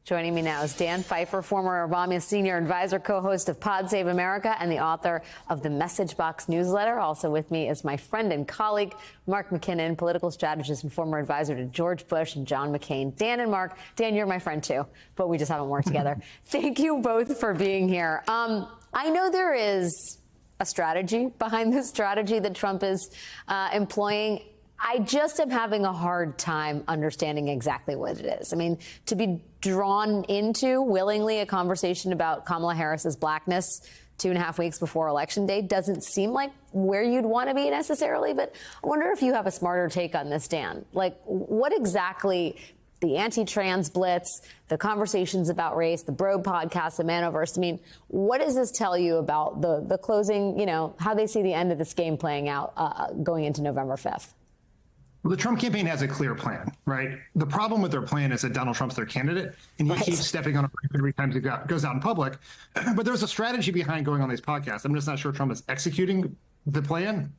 Joining me now is Dan Pfeiffer, former Obama senior advisor, co-host of Pod Save America, and the author of the Message Box newsletter. Also with me is my friend and colleague, Mark McKinnon, political strategist and former advisor to George Bush and John McCain. Dan and Mark, Dan, you're my friend too, but we just haven't worked together. Thank you both for being here. I know there is a strategy behind this strategy that Trump is employing. I just am having a hard time understanding exactly what it is. I mean, to be drawn into willingly a conversation about Kamala Harris's blackness 2.5 weeks before Election Day doesn't seem like where you'd want to be necessarily. But I wonder if you have a smarter take on this, Dan. Like, what exactly the anti-trans blitz, the conversations about race, the Bro podcast, the Manoverse, I mean, what does this tell you about the closing, how they see the end of this game playing out going into November 5th? Well, the Trump campaign has a clear plan, right? The problem with their plan is that Donald Trump's their candidate, and he keeps stepping on a brake every time he goes out in public. But there's a strategy behind going on these podcasts. I'm just not sure Trump is executing the plan.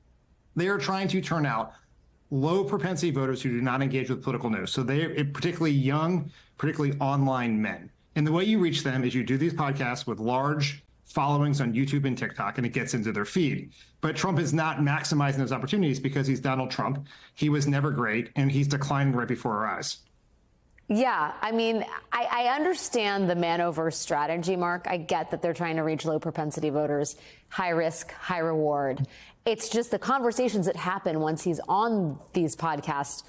They are trying to turn out low propensity voters who do not engage with political news. So they, particularly young, particularly online men. And the way you reach them is you do these podcasts with large followings on YouTube and TikTok, and it gets into their feed. But Trump is not maximizing those opportunities because he's Donald Trump. He was never great, and he's declining right before our eyes. Yeah, I mean, I understand the Manoverse strategy, Mark. I get that they're trying to reach low propensity voters, high risk, high reward. It's just the conversations that happen once he's on these podcasts.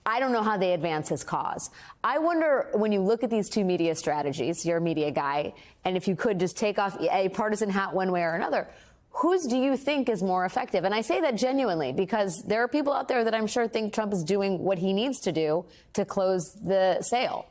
I don't know how they advance his cause. I wonder, when you look at these two media strategies, you're a media guy, and if you could just take off a partisan hat one way or another, whose do you think is more effective? And I say that genuinely because there are people out there that I'm sure think Trump is doing what he needs to do to close the sale.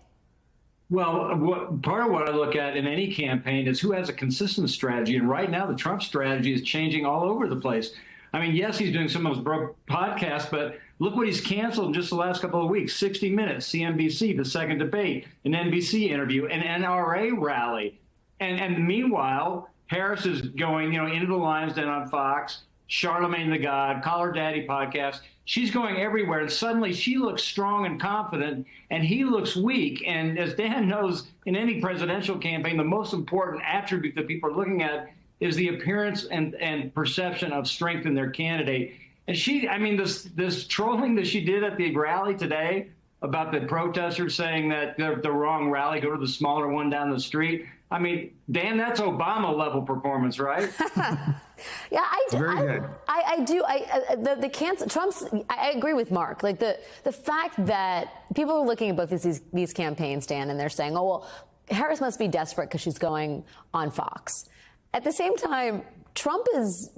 Well, part of what I look at in any campaign is who has a consistent strategy. And right now, the Trump strategy is changing all over the place. I mean, yes, he's doing some of his podcasts, but look what he's canceled in just the last couple of weeks. 60 Minutes, CNBC, the second debate, an NBC interview, an NRA rally. And meanwhile, Harris is going, into the lion's den on Fox, Charlemagne the God, Call Her Daddy podcast. She's going everywhere. And suddenly she looks strong and confident, and he looks weak. And as Dan knows, in any presidential campaign, the most important attribute that people are looking at is the appearance and perception of strength in their candidate. And this trolling that she did at the rally today about the protesters saying that they're the wrong rally, go to the smaller one down the street. I mean, Dan, that's Obama level performance, right? Yeah, I do. Very good. I do. The cancel Trump's. I agree with Mark. Like the fact that people are looking at both these campaigns, Dan, and they're saying, oh well, Harris must be desperate because she's going on Fox. At the same time, Trump is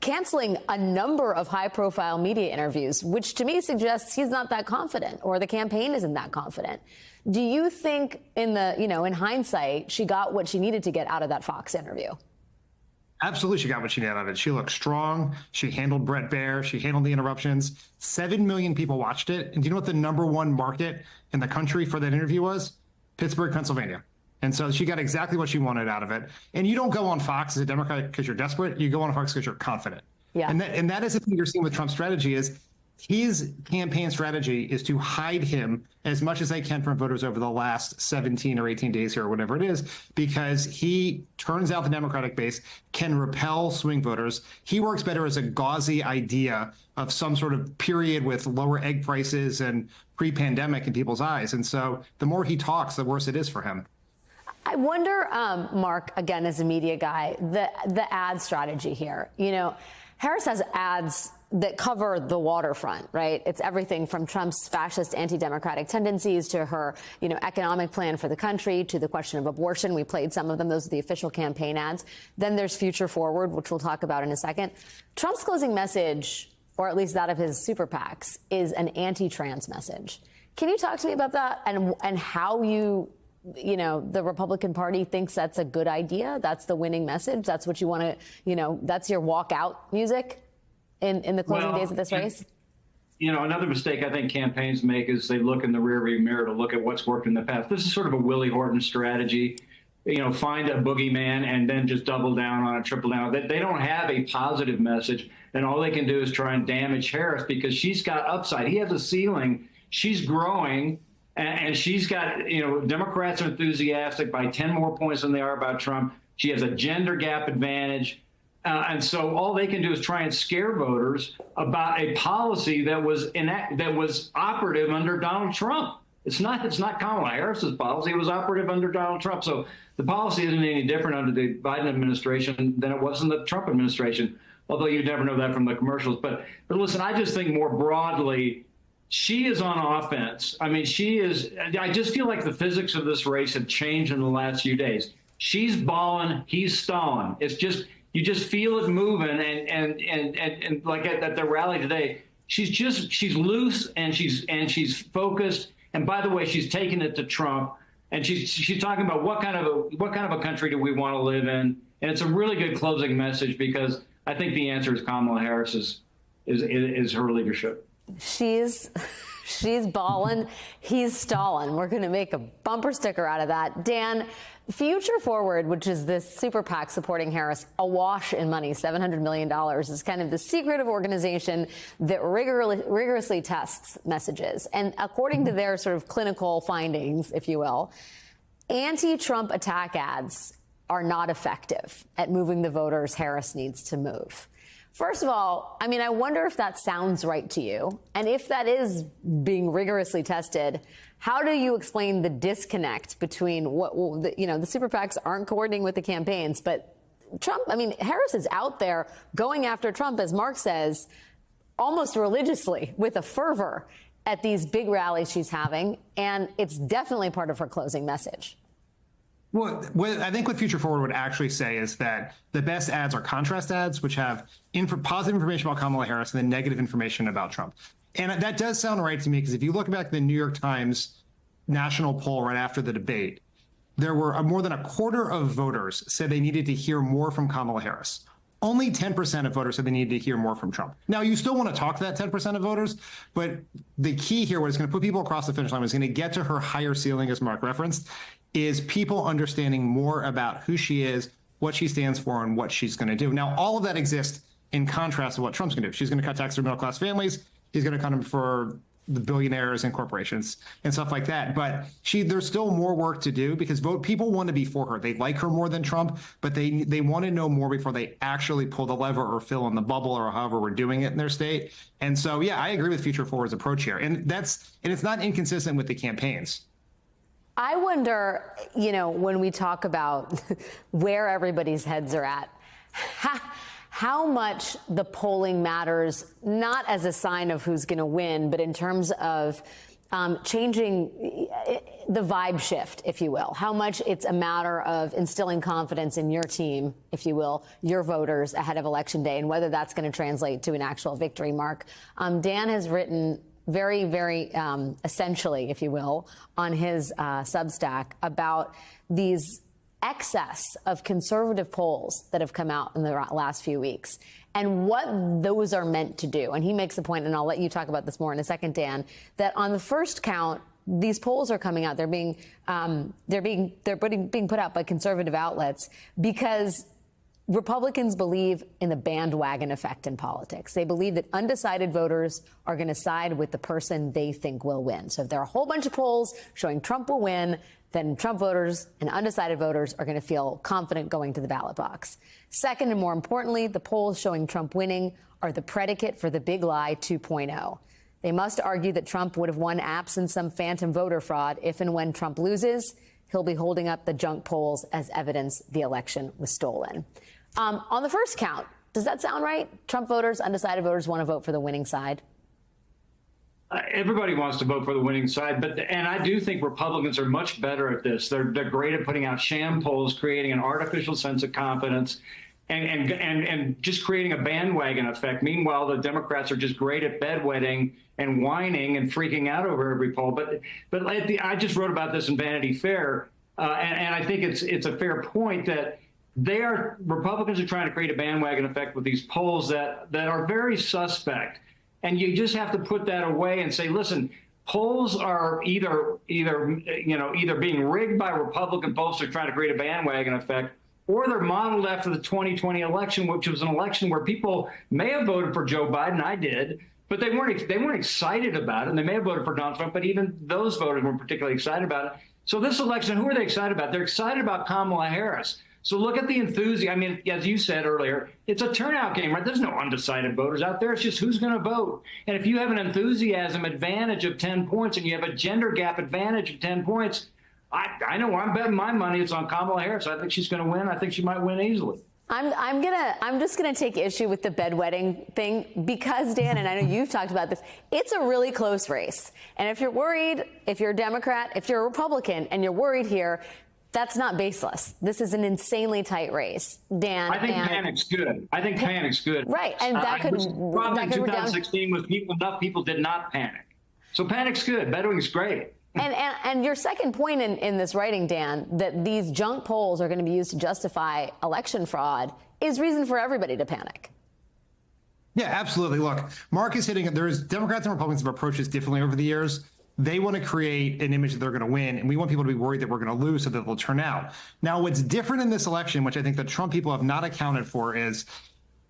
canceling a number of high-profile media interviews, which to me suggests he's not that confident, or the campaign isn't that confident. Do you think, in hindsight, she got what she needed to get out of that Fox interview? Absolutely, she got what she needed out of it. She looked strong. She handled Brett Baer. She handled the interruptions. 7 million people watched it. And do you know what the #1 market in the country for that interview was? Pittsburgh, Pennsylvania. And so she got exactly what she wanted out of it. And you don't go on Fox as a Democrat because you're desperate. You go on Fox because you're confident. Yeah. And that is the thing you're seeing with Trump's strategy is his campaign strategy is to hide him as much as they can from voters over the last 17 or 18 days here or whatever it is, because he turns out the Democratic base, can repel swing voters. He works better as a gauzy idea of some sort of period with lower egg prices and pre-pandemic in people's eyes. And so the more he talks, the worse it is for him. I wonder, Mark, again, as a media guy, the ad strategy here. Harris has ads that cover the waterfront, right? It's everything from Trump's fascist anti-democratic tendencies to her, economic plan for the country, to the question of abortion. We played some of them. Those are the official campaign ads. Then there's Future Forward, which we'll talk about in a second. Trump's closing message, or at least that of his super PACs, is an anti-trans message. Can you talk to me about that and how the Republican Party thinks that's a good idea? That's the winning message? That's what you want to, that's your walkout music in the closing days of this race? Another mistake I think campaigns make is they look in the rearview mirror to look at what's worked in the past. This is sort of a Willie Horton strategy. Find a boogeyman and then just double down on it, triple down. They don't have a positive message, and all they can do is try and damage Harris because she's got upside. He has a ceiling. She's growing And she's got, Democrats are enthusiastic by 10 more points than they are about Trump. She has a gender gap advantage. And so all they can do is try and scare voters about a policy that was operative under Donald Trump. It's not Kamala Harris's policy. It was operative under Donald Trump. So the policy isn't any different under the Biden administration than it was in the Trump administration, although you'd never know that from the commercials. But listen, I just think more broadly, she is on offense. I mean, I just feel like the physics of this race have changed in the last few days. She's balling, he's stalling. It's just, you just feel it moving. And like at the rally today, she's loose and she's focused. And by the way, she's taking it to Trump, and she's talking about what kind of a country do we want to live in. And it's a really good closing message, because I think the answer is Kamala Harris is her leadership. She's balling, he's stalling. We're going to make a bumper sticker out of that. Dan, Future Forward, which is this super PAC supporting Harris, awash in money, $700 million, is kind of the secretive organization that rigorously tests messages. And according to their sort of clinical findings, if you will, anti-Trump attack ads are not effective at moving the voters Harris needs to move. First of all, I mean, I wonder if that sounds right to you. And if that is being rigorously tested, how do you explain the disconnect between the super PACs aren't coordinating with the campaigns, but Trump, I mean, Harris is out there going after Trump, as Mark says, almost religiously with a fervor at these big rallies she's having. And it's definitely part of her closing message. Well, what I think what Future Forward would actually say is that the best ads are contrast ads, which have positive information about Kamala Harris and then negative information about Trump. And that does sound right to me, because if you look back at the New York Times national poll right after the debate, there were more than a quarter of voters said they needed to hear more from Kamala Harris. Only 10% of voters said they needed to hear more from Trump. Now, you still want to talk to that 10% of voters, but the key here, what is going to put people across the finish line, is going to get to her higher ceiling, as Mark referenced, is people understanding more about who she is, what she stands for, and what she's going to do. Now, all of that exists in contrast to what Trump's going to do. She's going to cut taxes for middle-class families. He's going to cut them for the billionaires and corporations and stuff like that. But there's still more work to do, because people want to be for her. They like her more than Trump, but they want to know more before they actually pull the lever or fill in the bubble, or however we're doing it in their state. And so, yeah, I agree with Future Forward's approach here. And it's not inconsistent with the campaigns. I wonder, when we talk about where everybody's heads are at, how much the polling matters, not as a sign of who's going to win, but in terms of changing the vibe shift, if you will. How much it's a matter of instilling confidence in your team, if you will, your voters ahead of Election Day, and whether that's going to translate to an actual victory. Mark, Dan has written very, very essentially, if you will, on his Substack about these excess of conservative polls that have come out in the last few weeks and what those are meant to do. And he makes the point, and I'll let you talk about this more in a second, Dan, that on the first count, these polls are coming out. They're being put out by conservative outlets because Republicans believe in the bandwagon effect in politics. They believe that undecided voters are going to side with the person they think will win. So if there are a whole bunch of polls showing Trump will win, then Trump voters and undecided voters are going to feel confident going to the ballot box. Second, and more importantly, the polls showing Trump winning are the predicate for the big lie 2.0. They must argue that Trump would have won absent some phantom voter fraud. If and when Trump loses, he'll be holding up the junk polls as evidence the election was stolen. On the first count, does that sound right? Trump voters, undecided voters want to vote for the winning side. Everybody wants to vote for the winning side, and I do think Republicans are much better at this. They're great at putting out sham polls, creating an artificial sense of confidence, and just creating a bandwagon effect. Meanwhile, the Democrats are just great at bedwetting and whining and freaking out over every poll. But I just wrote about this in Vanity Fair, and I think it's a fair point that Republicans are trying to create a bandwagon effect with these polls that are very suspect. And you just have to put that away and say, listen, polls are either being rigged by Republican pollsters trying to create a bandwagon effect, or they're modeled after the 2020 election, which was an election where people may have voted for Joe Biden. I did. but they weren't excited about it. And they may have voted for Donald Trump, but even those voters weren't particularly excited about it. So this election, who are they excited about? They're excited about Kamala Harris. So look at the enthusiasm. I mean, as you said earlier, it's a turnout game, right? There's no undecided voters out there. It's just who's going to vote. And if you have an enthusiasm advantage of 10 points and you have a gender gap advantage of 10 points, I know where I'm betting my money. It's on Kamala Harris. I think she's going to win. I think she might win easily. I'm just gonna take issue with the bedwetting thing because, Dan, and I know you've talked about this, it's a really close race. And if you're worried, if you're a Democrat, if you're a Republican and you're worried here, that's not baseless. This is an insanely tight race, Dan. I think panic's good. I think panic's good. Right, and that could. The problem in 2016 was enough people did not panic. So panic's good. Bedwetting's great. And your second point in this writing, Dan, that these junk polls are going to be used to justify election fraud is reason for everybody to panic. Yeah, absolutely. Look, Mark is hitting it. There's Democrats and Republicans have approached this differently over the years. They want to create an image that they're going to win, and we want people to be worried that we're going to lose so that they'll turn out. Now, what's different in this election, which I think the Trump people have not accounted for, is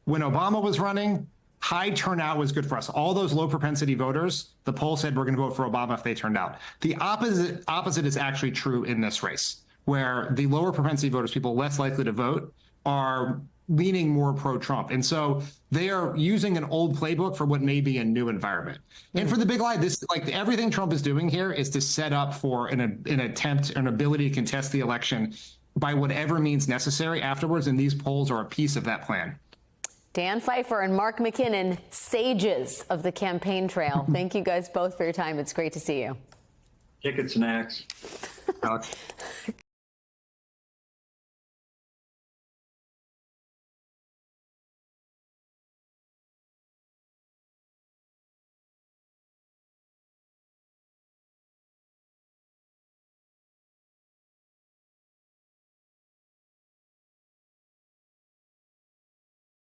when Obama was running, high turnout was good for us. All those low propensity voters, the poll said we're going to vote for Obama if they turned out. The opposite is actually true in this race, where the lower propensity voters, people less likely to vote, are leaning more pro-Trump. And so they are using an old playbook for what may be a new environment. And for the big lie, this, like, everything Trump is doing here is to set up for an attempt, an ability to contest the election by whatever means necessary afterwards. And these polls are a piece of that plan. Dan Pfeiffer and Mark McKinnon, sages of the campaign trail. Thank you guys both for your time. It's great to see you. Ticket snacks. Alex.